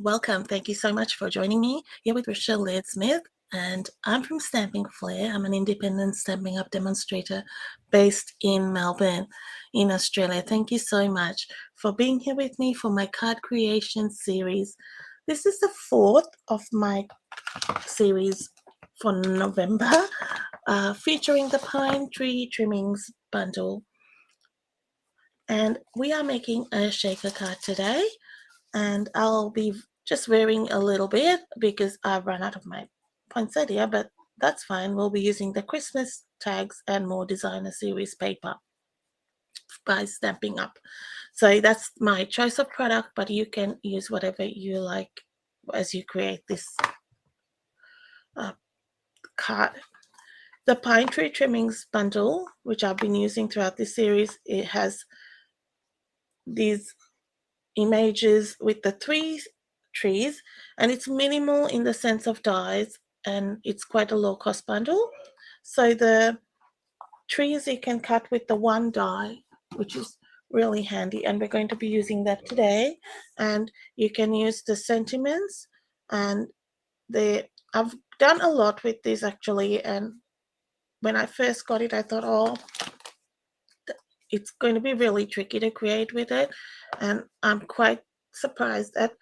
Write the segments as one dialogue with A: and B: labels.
A: Welcome. Thank you so much for joining me here with Rochelle Laird Smith. And I'm from Stamping Flair. I'm an independent Stampin' Up demonstrator based in Melbourne, in Australia. Thank you so much for being here with me for my card creation series. This is the fourth of my series for November, featuring the Pine Tree Trimmings Bundle. And we are making a shaker card today. And I'll be just varying a little bit because I've run out of my poinsettia, but that's fine. We'll be using the Christmas tags and more designer series paper by Stampin' Up. So that's my choice of product, but you can use whatever you like as you create this card. The Pine Tree Trimmings Bundle, which I've been using throughout this series, it has these images with the three trees, and it's minimal in the sense of dies, and it's quite a low cost bundle. So the trees you can cut with the one die, which is really handy, and we're going to be using that today. And you can use the sentiments, and I've done a lot with this actually, and when I first got it I thought, oh, it's going to be really tricky to create with it, and I'm quite surprised at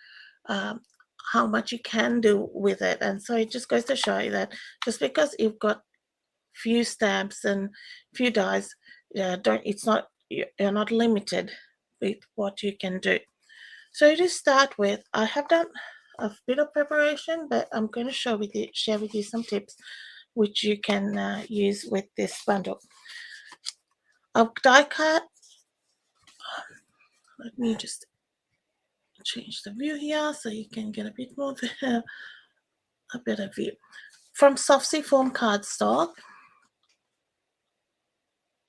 A: how much you can do with it. And so it just goes to show you that just because you've got few stamps and few dies, you're not limited with what you can do. So to start with, I have done a bit of preparation, but I'm going to share with you some tips which you can use with this bundle. I've die cut. Let me just change the view here so you can get a bit more a better view. From soft seafoam cardstock,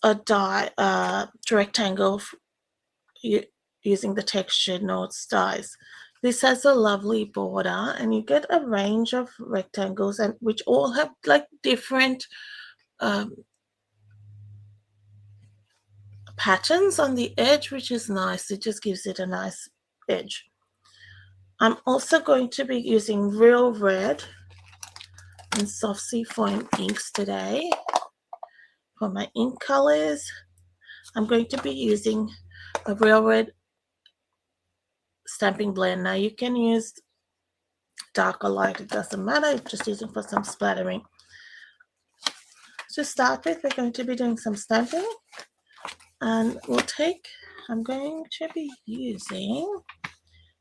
A: a rectangle using the textured notes dies. This has a lovely border, and you get a range of rectangles, and which all have like different patterns on the edge, which is nice. It just gives it a nice edge. I'm also going to be using real red and soft seafoam inks today. For my ink colors, I'm going to be using a real red stamping blend. Now you can use dark or light, it doesn't matter. I'm just using for some splattering. To start with, we're going to be doing some stamping, and I'm going to be using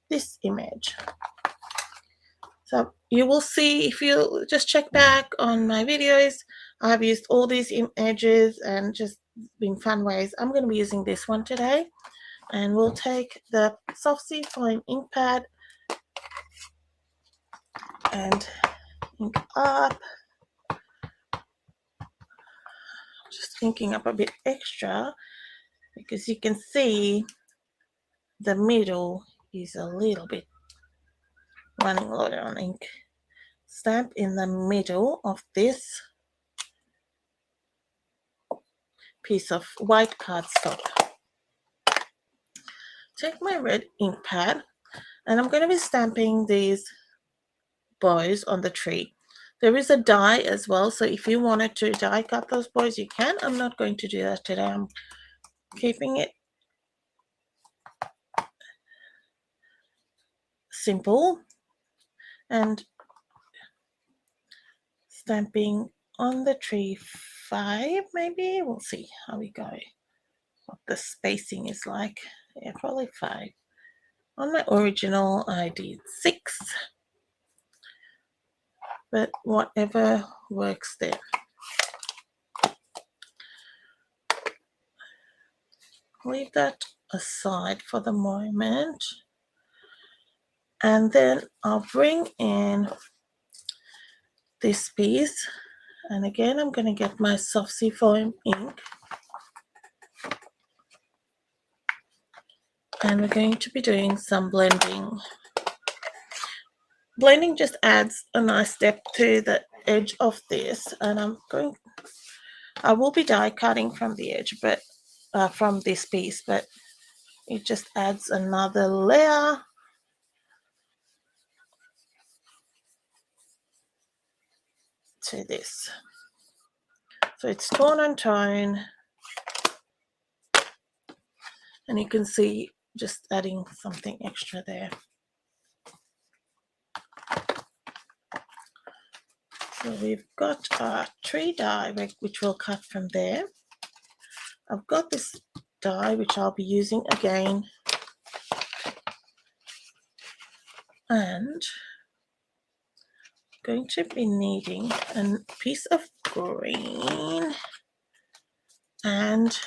A: this image. So you will see, if you just check back on my videos, I've used all these images and just been fun ways. I'm going to be using this one today, and we'll take the soft seafoam ink pad and ink up. Just inking up a bit extra because you can see the middle is a little bit running low on ink. Stamp in the middle of this piece of white cardstock. Take my red ink pad, and I'm going to be stamping these bows on the tree. There is a die as well, so if you wanted to die cut those bows, you can. I'm not going to do that today. I'm keeping it simple and stamping on the tree 5, maybe. We'll see how we go, what the spacing is like. Yeah, probably 5. On my original I did 6, but whatever works there. Leave that aside for the moment, and then I'll bring in this piece, and again I'm going to get my soft seafoam ink, and we're going to be doing some blending. Blending just adds a nice depth to the edge of this, and I will be die cutting from the edge, but from this piece, but it just adds another layer to this. So it's tone and tone, and you can see just adding something extra there. So we've got our tree die which we'll cut from there. I've got this die which I'll be using again, and I'm going to be needing a piece of green and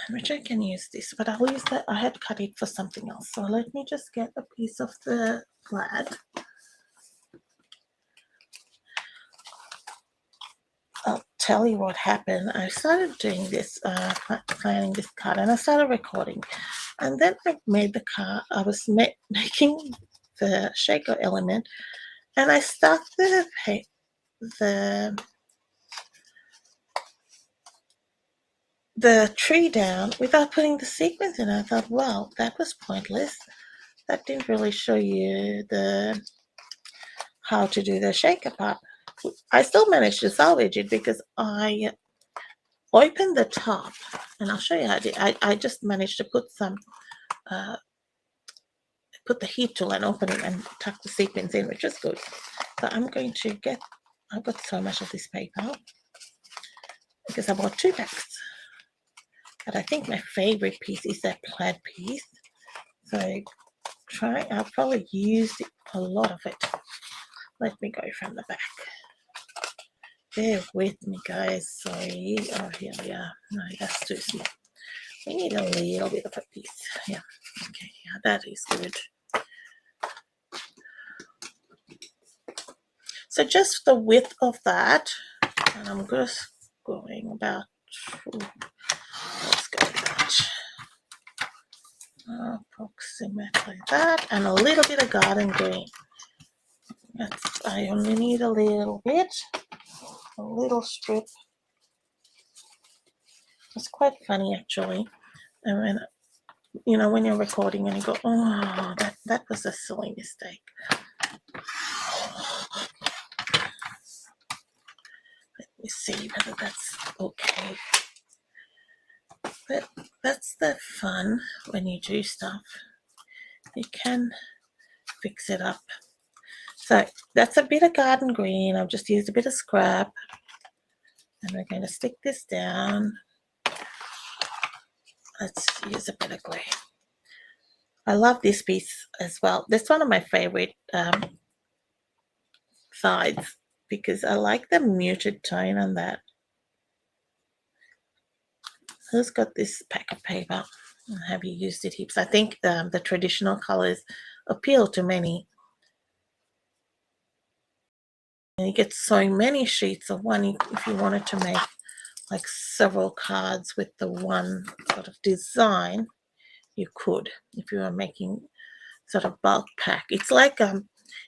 A: which I can use this, but I'll use that. I had cut it for something else, so let me just get a piece of the plaid. I'll tell you what happened. I started doing this, planning this card, and I started recording, and then I made the card. I was making the shaker element, and I stuck the tree down without putting the sequins in. I thought, well, that was pointless. That didn't really show you how to do the shaker part. I still managed to salvage it because I opened the top, and I'll show you how I did. I just managed to put some put the heat tool and open it and tuck the sequins in, which is good. So I'm going to get, I've got so much of this paper because I bought 2 packs. But I think my favorite piece is that plaid piece. So I'll probably use a lot of it. Let me go from the back. Bear with me, guys. Sorry. Oh, here we are. No, that's too small. We need a little bit of a piece. Yeah. Okay. Yeah, that is good. So just the width of that, and I'm just going about. Let's go that. Approximately that, and a little bit of garden green. I only need a little bit. A little strip. It's quite funny actually. And when you're recording and you go, oh, that was a silly mistake. Let me see whether that's okay. But that's the fun when you do stuff. You can fix it up. So that's a bit of garden green. I've just used a bit of scrap. And we're going to stick this down. Let's use a bit of grey. I love this piece as well. That's one of my favorite sides because I like the muted tone on that. Who's got this pack of paper? Have you used it heaps? I think the traditional colors appeal to many. And you get so many sheets of one if you wanted to make like several cards with the one sort of design. You could, if you were making sort of bulk pack. It's like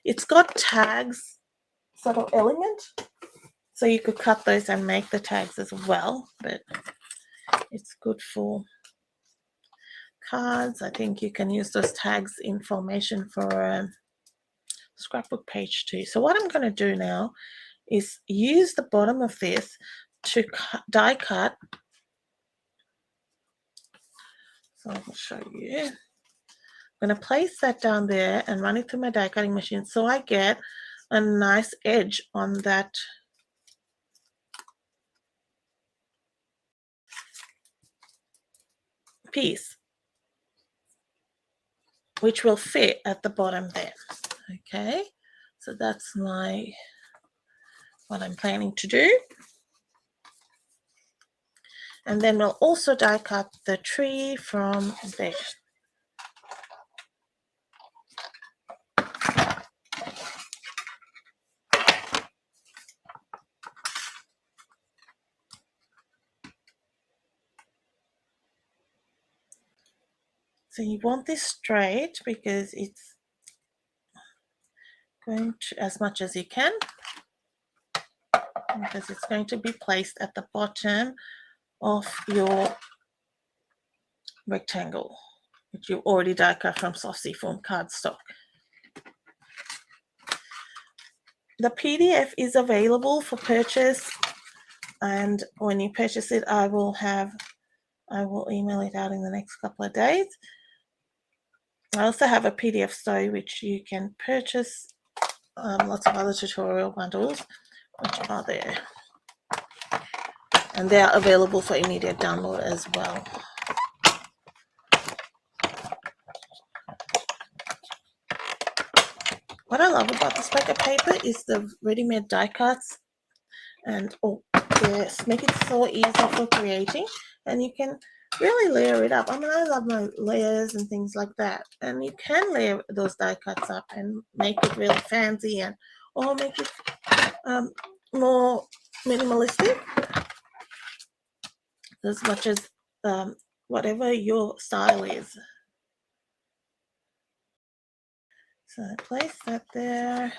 A: it's got tags sort of element, so you could cut those and make the tags as well, but it's good for cards. I think you can use those tags in formation for a scrapbook page too. So what I'm going to do now is use the bottom of this to die cut. So I will show you. I'm going to place that down there and run it through my die cutting machine so I get a nice edge on that piece, which will fit at the bottom there. Okay, so that's what I'm planning to do. And then we'll also die cut the tree from there. So you want this straight because it's going to, as much as you can, because it's going to be placed at the bottom of your rectangle, which you already die cut from soft seafoam cardstock. The PDF is available for purchase, and when you purchase it, I will email it out in the next couple of days. I also have a PDF story which you can purchase, lots of other tutorial bundles which are there, and they are available for immediate download as well. What I love about this pack of paper is the ready-made die cuts, and yes, make it so easy for creating, and you can really layer it up. I mean, I love my layers and things like that, and you can layer those die cuts up and make it really fancy, and or make it more minimalistic, as much as whatever your style is. So place that there.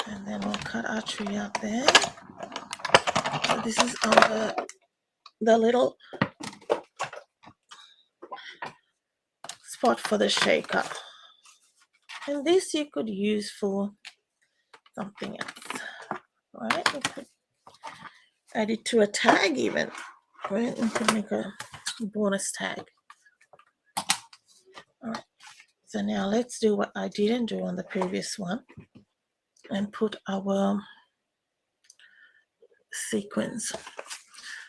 A: And then we'll cut our tree out there. So this is the little spot for the shaker. And this you could use for something else. Right? You could add it to a tag even. Right? You could make a bonus tag. Alright. So now let's do what I didn't do on the previous one and put our sequins.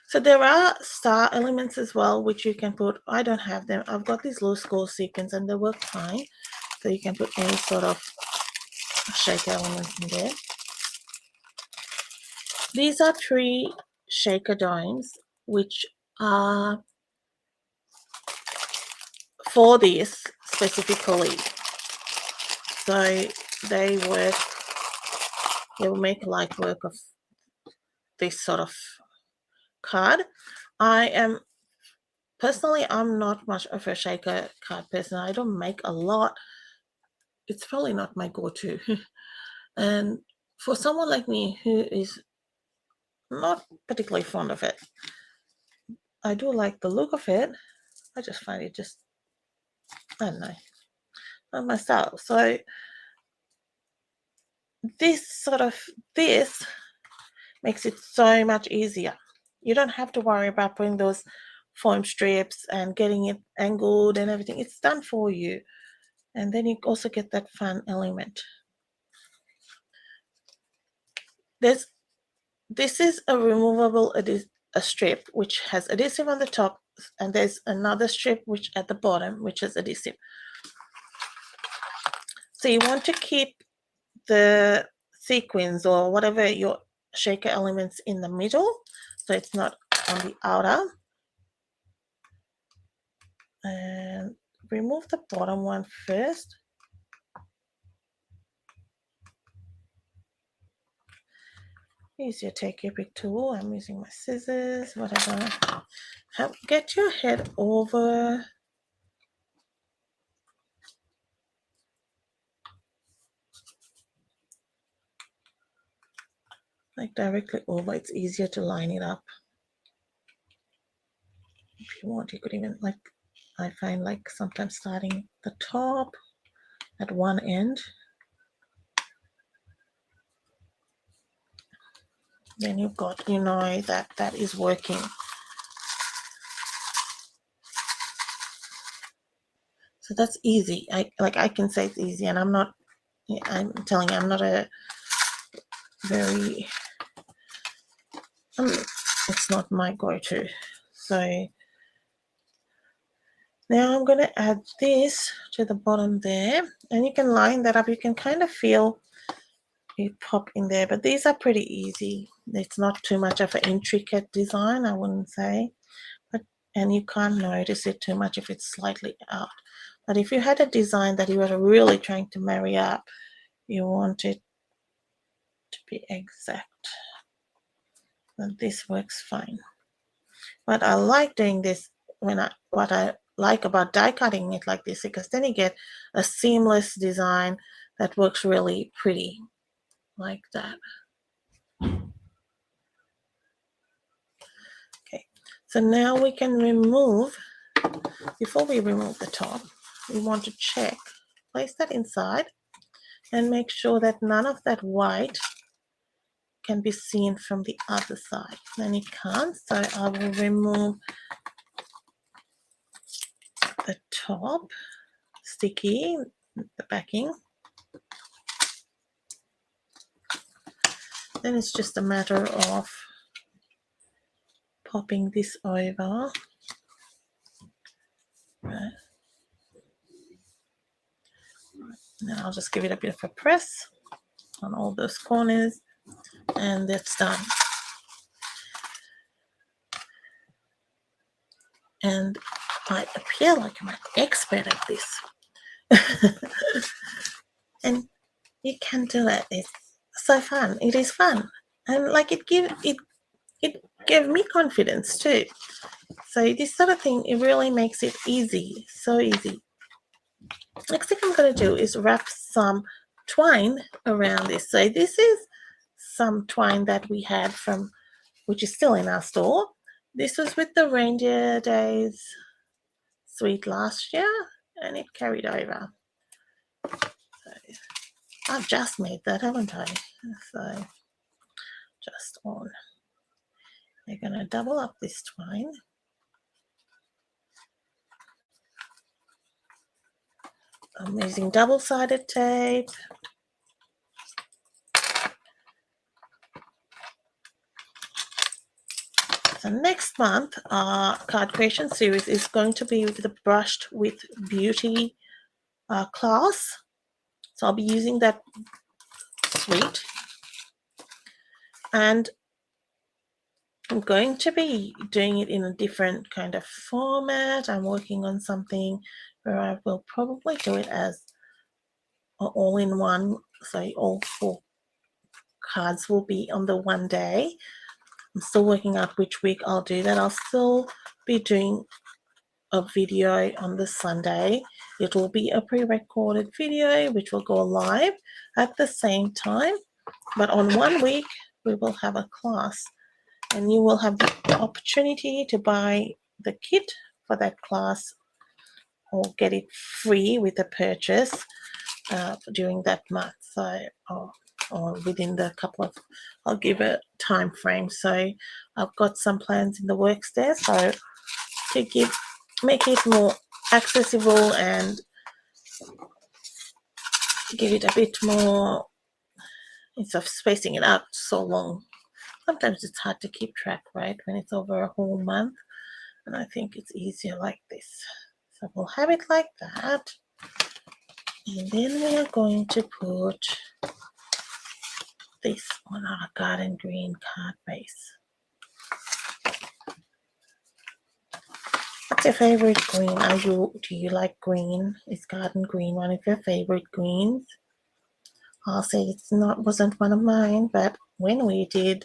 A: So there are star elements as well, which you can put. I don't have them. I've got these loose gold sequins and they work fine. So you can put any sort of shaker elements in there. These are 3 shaker domes, which are for this specifically. So they will make light work of this sort of card. I'm not much of a shaker card person. I don't make a lot. It's probably not my go-to. And for someone like me who is not particularly fond of it, I do like the look of it. I just find it just, I don't know, not my style. So this makes it so much easier. You don't have to worry about putting those foam strips and getting it angled and everything. It's done for you. And then you also get that fun element. This is a removable a strip which has adhesive on the top, and there's another strip which at the bottom which is adhesive. So you want to keep the sequins or whatever your shaker elements in the middle, so it's not on the outer. And remove the bottom one first. Use your take your pick tool. I'm using my scissors, whatever. Get your head over. Like directly over. It's easier to line it up. If you want, you could even, like, I find like sometimes starting the top at one end. Then you've got, that is working. So that's easy. I can say it's easy, and I'm telling you, I'm not a very, it's not my go-to. So now I'm going to add this to the bottom there, and you can line that up. You can kind of feel it pop in there, but these are pretty easy. It's not too much of an intricate design, I wouldn't say, and you can't notice it too much if it's slightly out. But if you had a design that you were really trying to marry up, you want it to be exact. And this works fine. But I like doing this what I like about die cutting it like this, because then you get a seamless design that works really pretty like that. Okay, so now we can remove before we remove the top, we want to check, place that inside and make sure that none of that white can be seen from the other side. And it can't, so I will remove the top sticky, the backing. Then it's just a matter of popping this over. Right. Now I'll just give it a bit of a press on all those corners, and that's done. And I appear like I'm an expert at this. And you can do it. It's so fun. It is fun. And like it gave me confidence too. So this sort of thing, it really makes it easy. So easy. Next thing I'm going to do is wrap some twine around this. So this is some twine that we had from, which is still in our store. This was with the Reindeer Days suite last year, and it carried over. So I've just made that, haven't I? So just on. We're going to double up this twine. I'm using double-sided tape. So next month, our card creation series is going to be with the Brushed with Beauty class. So I'll be using that suite. And I'm going to be doing it in a different kind of format. I'm working on something where I will probably do it as all-in-one. So all 4 cards will be on the one day. I'm still working out which week I'll do that. I'll still be doing a video on the Sunday. It will be a pre-recorded video which will go live at the same time, but on one week we will have a class, and you will have the opportunity to buy the kit for that class or get it free with a purchase during that month. So or within the couple of, I'll give a time frame. So I've got some plans in the works there, so to make it more accessible and give it a bit more, instead of spacing it out so long. Sometimes it's hard to keep track, right, when it's over a whole month, and I think it's easier like this. So we'll have it like that, and then we are going to put this on our garden green card base. What's your favorite green? Do you like green? Is garden green one of your favorite greens? I'll say wasn't one of mine, but when we did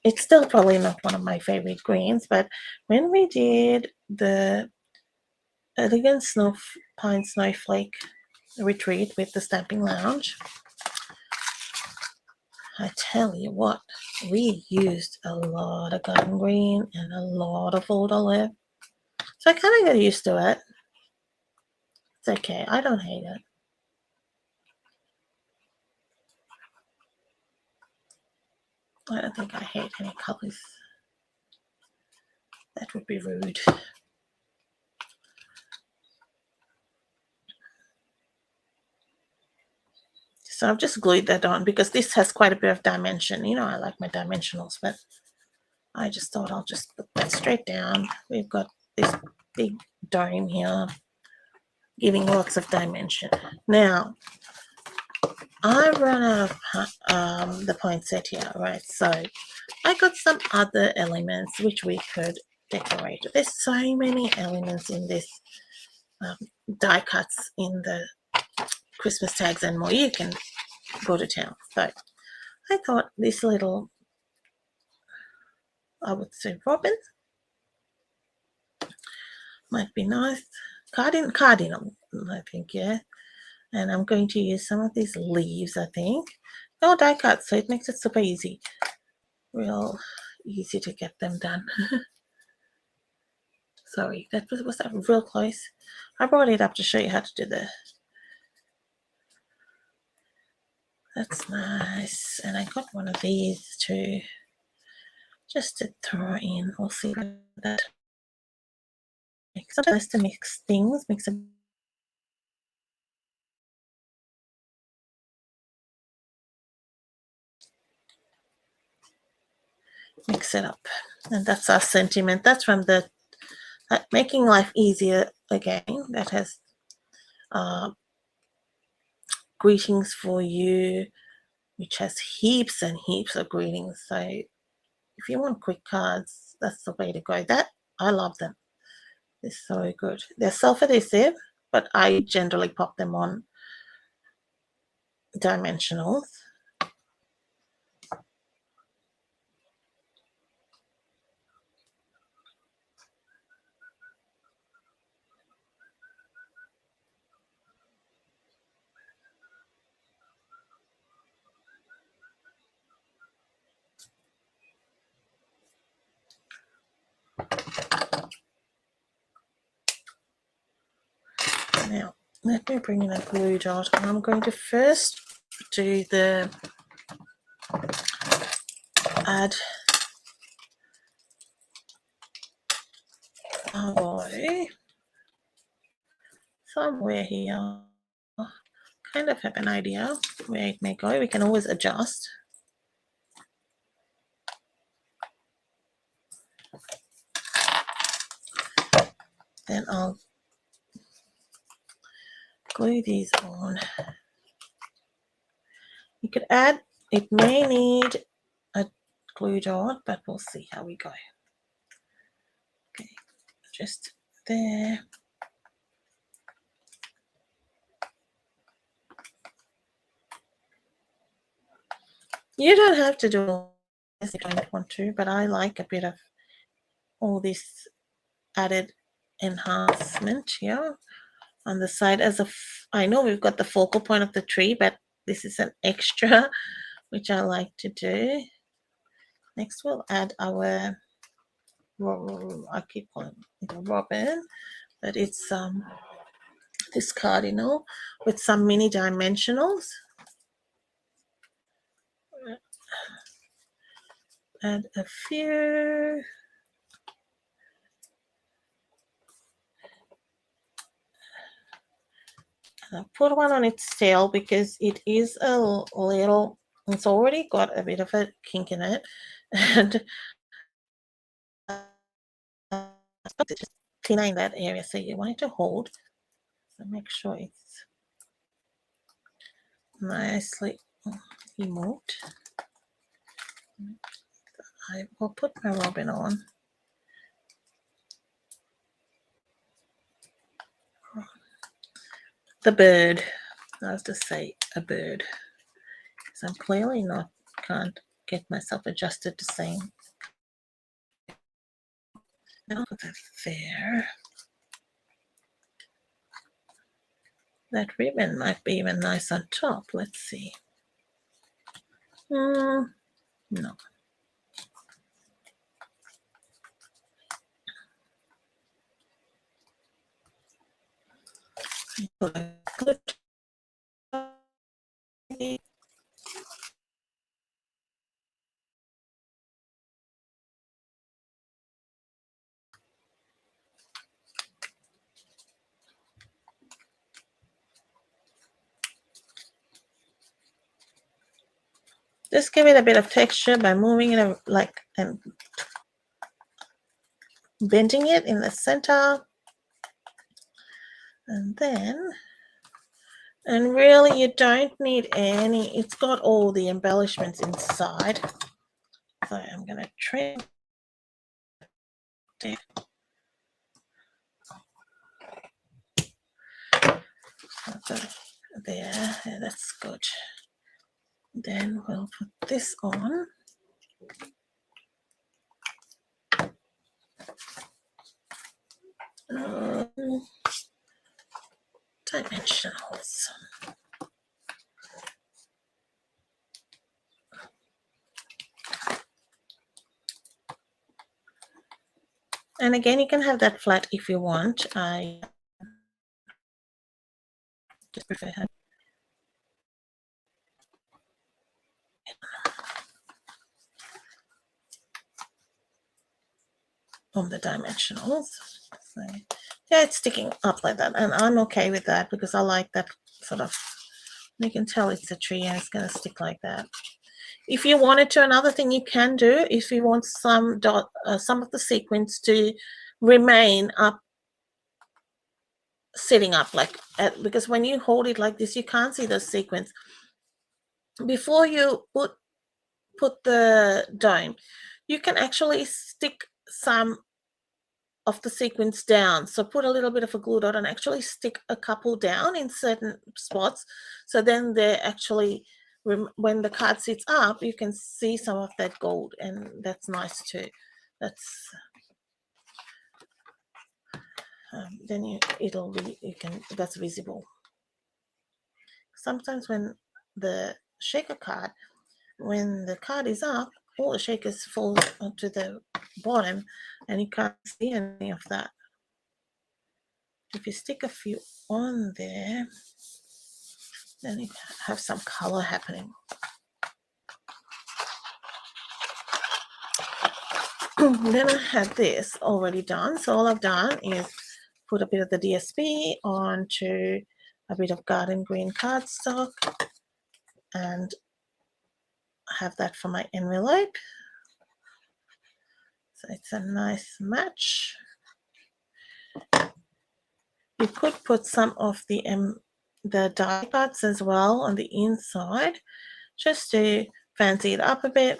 A: it's still probably not one of my favorite greens, but when we did the Elegant Pine Snowflake retreat with the Stamping Lounge, I tell you what, we used a lot of garden green and a lot of old olive. So I kind of got used to it. It's okay. I don't hate it. I don't think I hate any colors. That would be rude. So I've just glued that on because this has quite a bit of dimension. You know, I like my dimensionals, but I just thought I'll just put that straight down. We've got this big dome here giving lots of dimension. Now, I've run out of the poinsettia here, right? So I got some other elements which we could decorate. There's so many elements in this die cuts in the Christmas tags and more. You can go to town. So I thought this little, I would say robin, might be nice. Cardinal, I think, yeah. And I'm going to use some of these leaves, I think. No die cuts, so it makes it super easy. Real easy to get them done. Sorry, was that real close? I brought it up to show you how to do that's nice. And I got one of these too, just to throw in. We'll see what that makes. Sometimes to mix things, mix it up. And that's our sentiment. That's from the Making Life Easier again. That has greetings for you, which has heaps and heaps of greetings. So if you want quick cards, that's the way to go. I love them. They're so good. They're self-adhesive, but I generally pop them on dimensionals. Now, let me bring in a glue dot. I'm going to first do the add alloy somewhere here. Kind of have an idea where it may go. We can always adjust. Then I'll glue these on. You could add, it may need a glue dot, but we'll see how we go. Okay, just there. You don't have to do all this if you don't want to, but I like a bit of all this added enhancement here on the side. I know we've got the focal point of the tree, but this is an extra, which I like to do. Next, we'll add our, I keep calling it a robin, but it's this cardinal with some mini dimensionals. Add a few. I put one on its tail because it is a little, it's already got a bit of a kink in it, and it's just thinner in that area, so you want it to hold. So make sure it's nicely removed. I will put my robin on. The bird. I was to say a bird, because I'm clearly can't get myself adjusted to saying. I'll put that there. That ribbon might be even nice on top. Let's see. No. Just give it a bit of texture by moving it like and bending it in the center. And then, and really you don't need any, it's got all the embellishments inside. So I'm going to trim it. There, that's good. Then we'll put this on. Dimensionals. And again, you can have that flat if you want. I just prefer her. On the dimensionals. So, yeah, it's sticking up like that, and I'm okay with that because I like that sort of, you can tell it's a tree and it's going to stick like that. If you wanted to, another thing you can do, if you want some of the sequins to remain up, sitting up, like because when you hold it like this, you can't see those sequins. Before you put the dome, you can actually stick some of the sequins down. So put a little bit of a glue dot and actually stick a couple down in certain spots. So then they're actually, when the card sits up, you can see some of that gold, and that's nice too. That's then that's visible. Sometimes when the shaker card, when the card is up, all the shakers fall to the bottom, and you can't see any of that. If you stick a few on there, then you have some color happening. Then I have this already done. So all I've done is put a bit of the DSP onto a bit of garden green cardstock and have that for my envelope. So it's a nice match. You could put some of the die cuts as well on the inside, just to fancy it up a bit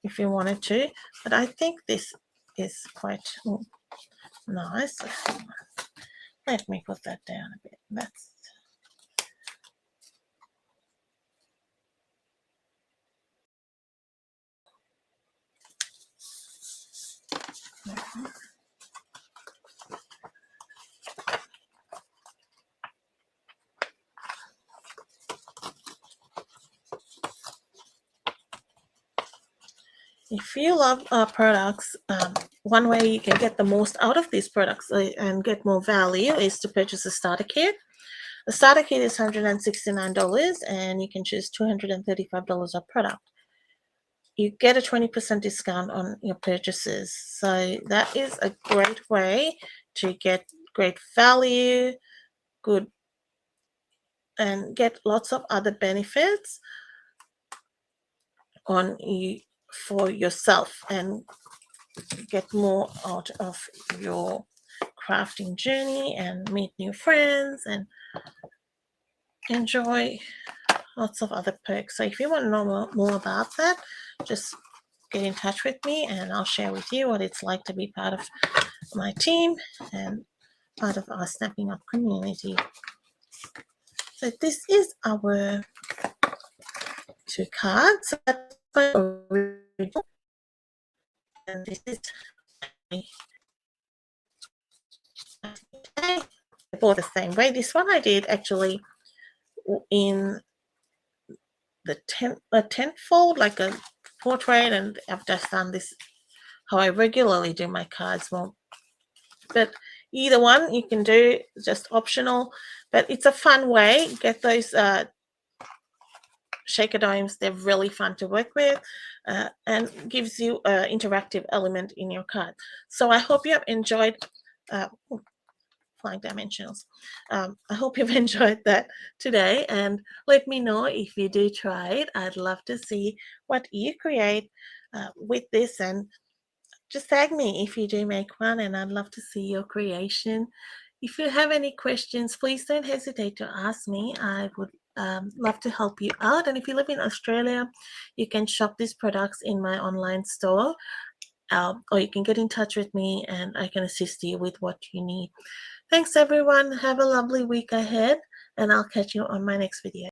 A: if you wanted to. But I think this is quite nice. Let me put that down a bit. That's if you love our products, one way you can get the most out of these products and get more value is to purchase a starter kit. The starter kit is $169, and you can choose $235 of product. You get a 20% discount on your purchases. So that is a great way to get great value, good, and get lots of other benefits on you for yourself, and get more out of your crafting journey and meet new friends and enjoy lots of other perks. So if you want to know more about that, just get in touch with me and I'll share with you what it's like to be part of my team and part of our Stampin' Up community. So this is our 2 cards. So that's my original, and this is I bought the same way. This one I did actually in the 10th fold, like a portrait, and I've just done this how I regularly do my cards more. But either one you can do, just optional, but it's a fun way. Get those shaker domes, they're really fun to work with, and gives you an interactive element in your card. So I hope you have enjoyed flying dimensionals. I hope you've enjoyed that today, and let me know if you do try it. I'd love to see what you create with this, and just tag me if you do make one, and I'd love to see your creation. If you have any questions, please don't hesitate to ask me. I would love to help you out. And if you live in Australia, you can shop these products in my online store, or you can get in touch with me and I can assist you with what you need. Thanks, everyone. Have a lovely week ahead, and I'll catch you on my next video.